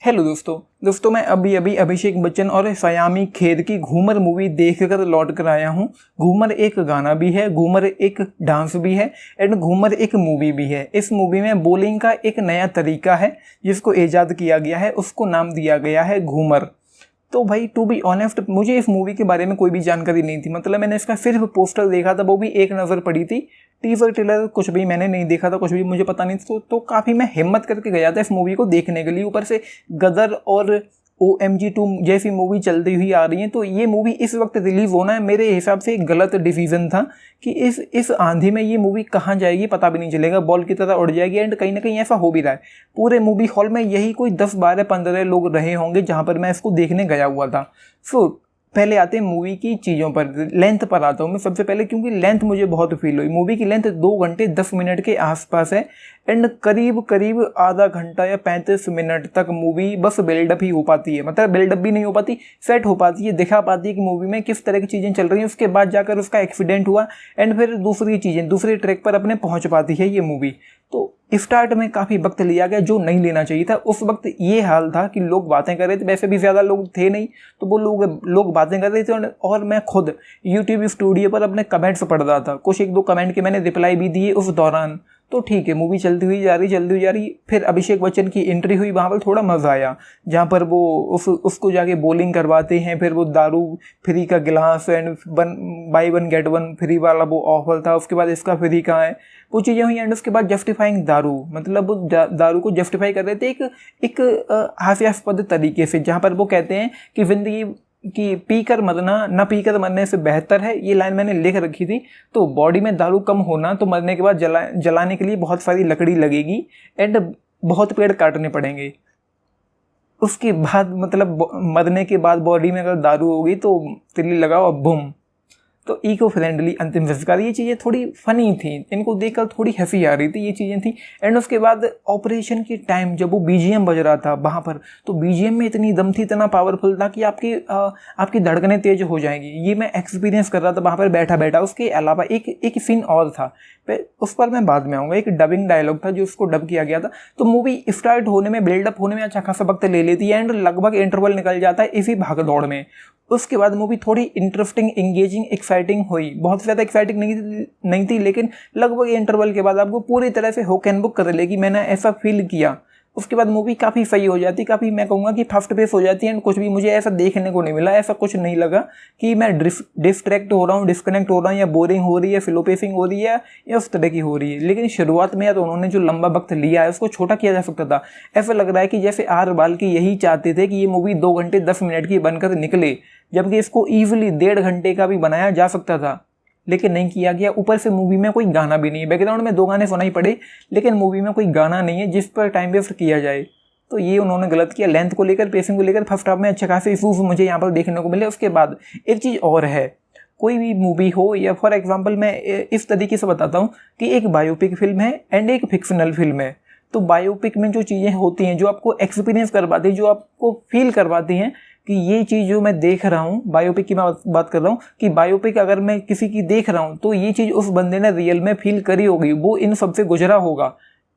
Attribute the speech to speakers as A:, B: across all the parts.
A: Hello दोस्तों मैं अभी अभी अभिषेक बच्चन और सयामी खेर की घूमर मूवी देखकर लौट कर आया हूँ। घूमर एक गाना भी है, घूमर एक डांस भी है एंड घूमर एक मूवी भी है। इस मूवी में बोलिंग का एक नया तरीका है जिसको ईजाद किया गया है, उसको नाम दिया गया है घूमर। तो भाई टू बी ऑनेस्ट मुझे इस मूवी के बारे में कोई भी जानकारी नहीं थी। मतलब मैंने इसका सिर्फ पोस्टर देखा था, वो भी एक नज़र पड़ी थी। टीजर ट्रेलर कुछ भी मैंने नहीं देखा था, कुछ भी मुझे पता नहीं था। तो काफ़ी मैं हिम्मत करके गया था इस मूवी को देखने के लिए। ऊपर से गदर और OMG 2 जैसी मूवी चलती हुई आ रही है, तो ये मूवी इस वक्त रिलीज होना मेरे हिसाब से एक गलत डिसीजन था कि इस आंधी में ये मूवी कहाँ जाएगी पता भी नहीं चलेगा, बॉल की तरह उड़ जाएगी। एंड कहीं ना कहीं ऐसा हो भी रहा है। पूरे मूवी हॉल में यही कोई 10, 12, 15 लोग रहे होंगे जहाँ पर मैं इसको देखने गया हुआ था। सो पहले आते हैं मूवी की चीज़ों पर, लेंथ पर आता हूँ मैं सबसे पहले, क्योंकि लेंथ मुझे बहुत फील हुई। मूवी की लेंथ 2 घंटे 10 मिनट के आसपास है एंड करीब आधा घंटा या 35 मिनट तक मूवी बस बिल्डअप ही हो पाती है। मतलब बिल्डअप भी नहीं हो पाती, सेट हो पाती है, दिखा पाती है कि मूवी में किस तरह की चीज़ें चल रही हैं। उसके बाद जाकर उसका एक्सीडेंट हुआ एंड फिर दूसरी चीज़ें दूसरे ट्रैक पर अपने पहुँच पाती है ये मूवी। तो स्टार्ट में काफ़ी वक्त लिया गया जो नहीं लेना चाहिए था। उस वक्त ये हाल था कि लोग बातें कर रहे थे, वैसे भी ज़्यादा लोग थे नहीं, तो वो लोग बातें कर रहे थे और मैं खुद यूट्यूब स्टूडियो पर अपने कमेंट्स पढ़ रहा था। कुछ 1-2 कमेंट के मैंने रिप्लाई भी दिए उस दौरान। तो ठीक है, मूवी चलती हुई जा रही। फिर अभिषेक बच्चन की एंट्री हुई, वहाँ पर थोड़ा मज़ा आया, जहाँ पर वो उसको जाके बॉलिंग करवाते हैं। फिर वो दारू फ्री का गिलास and by one get one free वाला वो ऑफर था। उसके बाद इसका फ्री कहाँ है, वो चीज़ें हुई। एंड उसके बाद जस्टिफाइंग दारू, मतलब वो दारू को जस्टिफाई कर रहे थे एक हास्यास्पद तरीके से, जहाँ पर वो कहते हैं कि ज़िंदगी कि पीकर मरना न पीकर मरने से बेहतर है। ये लाइन मैंने लिख रखी थी। तो बॉडी में दारू कम होना तो मरने के बाद जलाने के लिए बहुत सारी लकड़ी लगेगी एंड बहुत पेड़ काटने पड़ेंगे। उसके बाद मतलब मरने के बाद बॉडी में अगर दारू होगी तो तिल्ली लगाओ और बूम। तो इको फ्रेंडली अंतिम संस्कार, ये चीज़ें थोड़ी फनी थी, इनको देखकर थोड़ी हंसी आ रही थी, ये चीज़ें थी। एंड उसके बाद ऑपरेशन के टाइम जब वो BGM बज रहा था वहाँ पर, तो BGM में इतनी दम थी, इतना पावरफुल था कि आपकी धड़कनें तेज हो जाएंगी। ये मैं एक्सपीरियंस कर रहा था वहाँ पर बैठा। उसके अलावा एक सीन और था, उस पर मैं बाद में आऊँगा। एक डबिंग डायलॉग था जो उसको डब किया गया था। तो मूवी स्टार्ट होने में, बिल्डअप होने में अच्छा खासा वक्त ले लेती है एंड लगभग इंटरवल निकल जाता है इसी भाग दौड़ में। उसके बाद मूवी थोड़ी इंटरेस्टिंग, एंगेजिंग, एक्साइटिंग हुई। बहुत ज़्यादा एक्साइटिंग नहीं थी, लेकिन लगभग इंटरवल के बाद आपको पूरी तरह से हुक एंड बुक कर लेगी, मैंने ऐसा फील किया। उसके बाद मूवी काफ़ी सही हो जाती, काफ़ी मैं कहूँगा कि फास्ट पेस हो जाती है एंड कुछ भी मुझे ऐसा देखने को नहीं मिला, ऐसा कुछ नहीं लगा कि मैं डिस्ट्रैक्ट हो रहा हूँ, डिस्कनेक्ट हो रहा हूँ, या बोरिंग हो रही है, स्लो पेसिंग हो रही है, या उस तरह की हो रही है। लेकिन शुरुआत में या तो उन्होंने जो लंबा वक्त लिया है उसको छोटा किया जा सकता था। ऐसा लग रहा है कि जैसे R बाल्की यही चाहते थे कि ये मूवी 2 घंटे 10 मिनट की बनकर निकले, जबकि इसको ईजिली 1.5 घंटे का भी बनाया जा सकता था, लेकिन नहीं किया गया। ऊपर से मूवी में कोई गाना भी नहीं है, बैकग्राउंड में 2 गाने सुनाई पड़े, लेकिन मूवी में कोई गाना नहीं है जिस पर टाइम वेस्ट किया जाए। तो ये उन्होंने गलत किया। लेंथ को लेकर, पेसिंग को लेकर फर्स्ट हाफ में अच्छे खासे इशूज मुझे यहाँ पर देखने को मिले। उसके बाद एक चीज़ और है, कोई भी मूवी हो, या फॉर एग्जाम्पल मैं इस तरीके से बताता हूँ कि एक बायोपिक फिल्म है एंड एक फिक्शनल फिल्म है। तो बायोपिक में जो चीज़ें होती हैं, जो आपको एक्सपीरियंस करवाती हैं, जो आपको फील करवाती हैं कि ये चीज़ जो मैं देख रहा हूँ, बायोपिक की मैं बात कर रहा हूँ कि बायोपिक अगर मैं किसी की देख रहा हूँ तो ये चीज़ उस बंदे ने रियल में फील करी होगी, वो इन सबसे गुजरा होगा।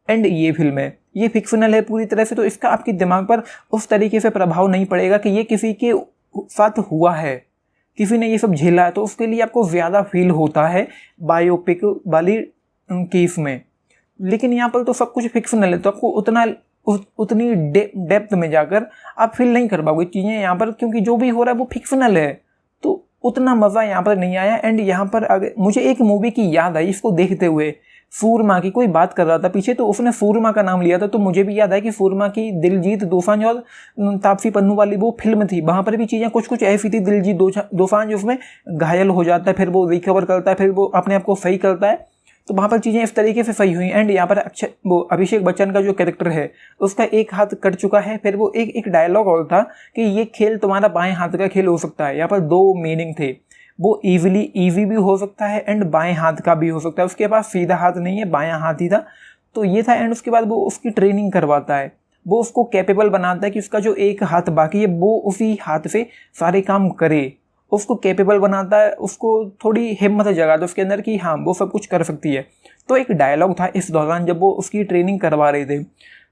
A: एंड ये फिल्म है, ये फिक्शनल है पूरी तरह से, तो इसका आपके दिमाग पर उस तरीके से प्रभाव नहीं पड़ेगा कि ये किसी के साथ हुआ है, किसी ने ये सब झेला है। तो उसके लिए आपको ज़्यादा फील होता है बायोपिक वाली केस में। लेकिन यहाँ पर तो सब कुछ फिक्शनल है, तो आपको उतनी डेप्थ में जाकर आप फील नहीं कर पाओगे चीज़ें यहाँ पर, क्योंकि जो भी हो रहा है वो फिक्शनल है। तो उतना मज़ा यहाँ पर नहीं आया। एंड यहाँ पर मुझे एक मूवी की याद आई इसको देखते हुए। सूरमा की कोई बात कर रहा था पीछे, तो उसने सूरमा का नाम लिया था, तो मुझे भी याद है कि सूरमा की दिलजीत दोसांझ और तापसी पन्नू वाली वो फिल्म थी, वहाँ पर भी चीज़ें कुछ ऐसी थी। दिलजीत दोसांझ उसमें घायल हो जाता है, फिर वो रिकवर करता है, फिर वो अपने आप को सही करता है। तो वहाँ पर चीज़ें इस तरीके से सही हुई। एंड यहाँ पर वो अभिषेक बच्चन का जो कैरेक्टर है उसका एक हाथ कट चुका है। फिर वो एक डायलॉग और था कि ये खेल तुम्हारा बाएं हाथ का खेल हो सकता है। यहाँ पर 2 मीनिंग थे, वो ईजी भी हो सकता है एंड बाएं हाथ का भी हो सकता है। उसके पास सीधा हाथ नहीं है, बायां हाथ ही था, तो ये था। एंड उसके बाद वो उसकी ट्रेनिंग करवाता है, वो उसको कैपेबल बनाता है कि उसका जो एक हाथ बाकी है वो उसी हाथ से सारे काम करे, उसको कैपेबल बनाता है, उसको थोड़ी हिम्मत जगाता है उसके अंदर कि हाँ वो सब कुछ कर सकती है। तो एक डायलॉग था इस दौरान जब वो उसकी ट्रेनिंग करवा रहे थे,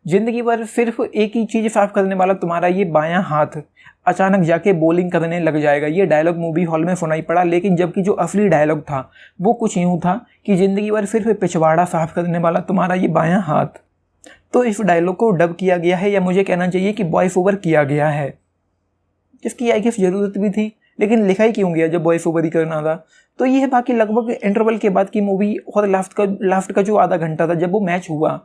A: जिंदगी भर सिर्फ एक ही चीज़ साफ करने वाला तुम्हारा ये बायां हाथ अचानक जाके बॉलिंग करने लग जाएगा। ये डायलॉग मूवी हॉल में सुनाई पड़ा, लेकिन जबकि जो असली डायलॉग था वो कुछ यूँ था कि जिंदगी भर सिर्फ पिछवाड़ा साफ करने वाला तुम्हारा ये बायां हाथ। तो इस डायलॉग को डब किया गया है, या मुझे कहना चाहिए कि वॉइस ओवर किया गया है, जिसकी आई गेस ज़रूरत भी थी, लेकिन लिखा ही क्यों गया जब वॉइस ओवर ही करना था। तो ये है बाकी लगभग इंटरवल के बाद की मूवी और लास्ट का जो आधा घंटा था जब वो मैच हुआ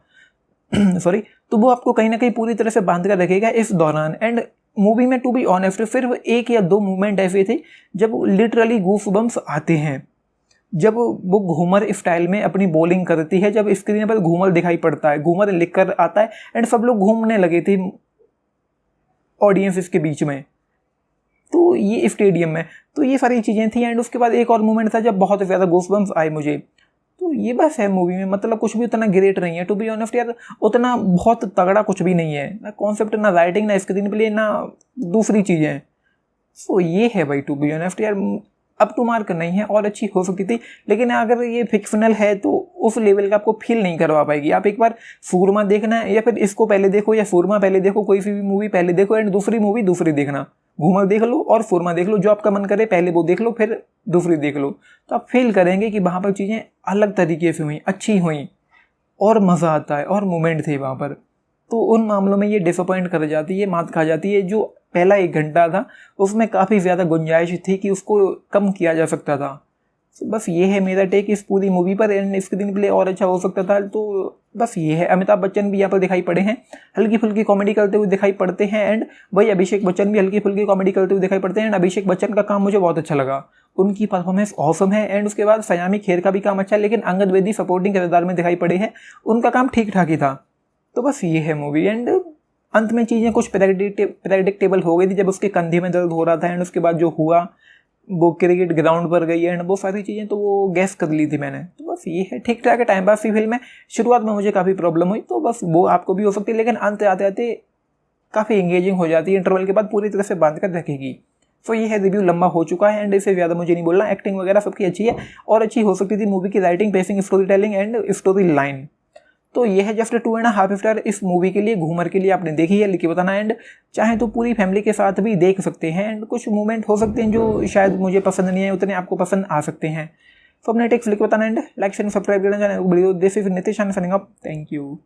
A: सॉरी, तो वो आपको कहीं ना कहीं पूरी तरह से बांध कर रखेगा इस दौरान। एंड मूवी में टू बी ऑनेस्ट सिर्फ एक या दो मूवमेंट ऐसे थे जब लिटरली गूफ बम्स आते हैं, जब वो घूमर स्टाइल में अपनी बॉलिंग करती है, जब स्क्रीन पर घूमर दिखाई पड़ता है, घूमर लिख कर आता है एंड सब लोग घूमने लगे थे ऑडियंस इसके बीच में, तो ये स्टेडियम में, तो ये सारी चीज़ें थी। एंड उसके बाद एक और मोमेंट था जब बहुत ज़्यादा गूसबम्स आए मुझे। तो ये बस है मूवी में, मतलब कुछ भी उतना ग्रेट नहीं है टू बी ऑनेस्ट यार, उतना बहुत तगड़ा कुछ भी नहीं है, ना कॉन्सेप्ट, ना राइटिंग, ना स्क्रीन प्ले, ना दूसरी चीज़ें। सो ये है भाई टू बी ऑनेस्ट यार, अब टू मार्क नहीं है, और अच्छी हो सकती थी, लेकिन अगर ये फिक्शनल है तो उस लेवल का आपको फील नहीं करवा पाएगी। आप एक बार सूरमा देखना है, या फिर इसको पहले देखो, या सूरमा पहले देखो, कोई सी भी मूवी पहले देखो एंड दूसरी मूवी दूसरी देखना, घूमर देख लो और सूरमा देख लो, जो आपका मन करे पहले वो देख लो फिर दूसरी देख लो, तो आप फील करेंगे कि वहाँ पर चीज़ें अलग तरीके से हुई, अच्छी हुई, और मज़ा आता है, और मोमेंट थे वहाँ पर। तो उन मामलों में ये डिसअपॉइंट कर जाती है, मात खा जाती है। जो पहला 1 घंटा था उसमें काफ़ी ज़्यादा गुंजाइश थी कि उसको कम किया जा सकता था। तो बस ये है मेरा टेक इस पूरी मूवी पर। एंड स्क्रीन प्ले और अच्छा हो सकता था, तो बस ये है। अमिताभ बच्चन भी यहाँ पर दिखाई पड़े हैं, हल्की फुल्की कॉमेडी करते हुए दिखाई पड़ते हैं, एंड वही अभिषेक बच्चन भी हल्की फुल्की कॉमेडी करते हुए दिखाई पड़ते हैं। एंड अभिषेक बच्चन का काम मुझे बहुत अच्छा लगा, उनकी परफॉर्मेंस ऑसम है। एंड उसके बाद सयामी खेर का भी काम अच्छा है, लेकिन अंगद बेदी सपोर्टिंग किरदार में दिखाई पड़े हैं, उनका काम ठीक ठाक ही था। तो बस ये है मूवी। एंड अंत में चीज़ें कुछ प्रेडिक्टेबल हो गई थी, जब उसके कंधे में दर्द हो रहा था, एंड उसके बाद जो हुआ वो क्रिकेट ग्राउंड पर गई, एंड वो सारी चीज़ें तो वो गैस कर ली थी मैंने। तो बस ये है, ठीक ठाक है, टाइम पास की फिल्म है। शुरुआत में मुझे काफ़ी प्रॉब्लम हुई, तो बस वो आपको भी हो सकती है, लेकिन अंत आते आते काफ़ी एंगेजिंग हो जाती है, इंटरवल के बाद पूरी तरह से बांध कर रखेगी। तो ये है, रिव्यू लंबा हो चुका है एंड इससे ज़्यादा मुझे नहीं बोलना। एक्टिंग वगैरह सबकी अच्छी है, और अच्छी हो सकती थी मूवी की writing, pacing, story telling and story line. तो ये है जस्ट 2.5 स्टार इस मूवी के लिए, घूमर के लिए। आपने देखी है, लिख के बताना। एंड चाहे तो पूरी फैमिली के साथ भी देख सकते हैं, एंड कुछ मूवमेंट हो सकते हैं जो शायद मुझे पसंद नहीं है, उतने आपको पसंद आ सकते हैं। तो अपने टेक्स्ट लिख के बताना, एंड लाइक शेयर सब्सक्राइब करना, video this is Nitish, I am signing off, thank you.